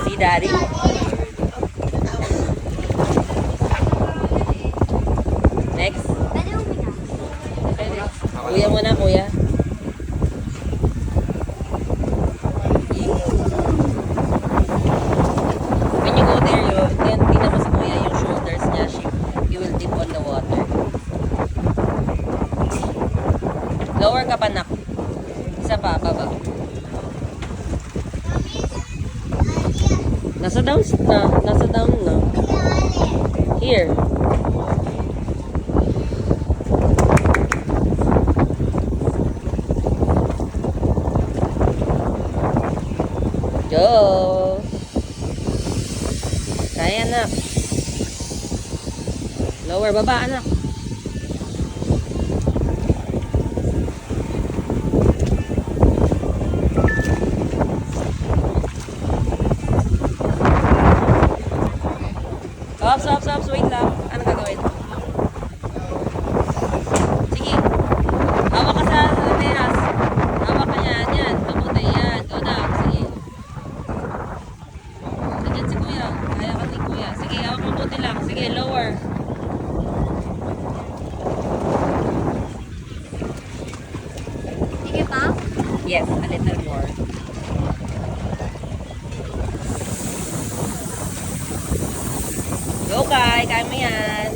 Si Daddy. Next. Kuya muna, kuya. When you go there, then tingnan mo si kuya yung shoulders niya. You will dip on the water. Lower ka pa, nak. Isa pa, baba. Nasa down na. Nasa down na. Here. Go! Kaya, anak. Lower, baba, anak. Stops. Wait lang. Ano gagawin? Sige. Hawak ka sa teras. Hawak ka yan. Yan. Mabuti. Yan. Go down. Sige. Nandiyan si kuya. Kaya ka ni kuya. Sige. Hawak mabuti lang. Sige. Lower. Sige pa? Yes. A little more. Go, Kai. Kaya mo yan.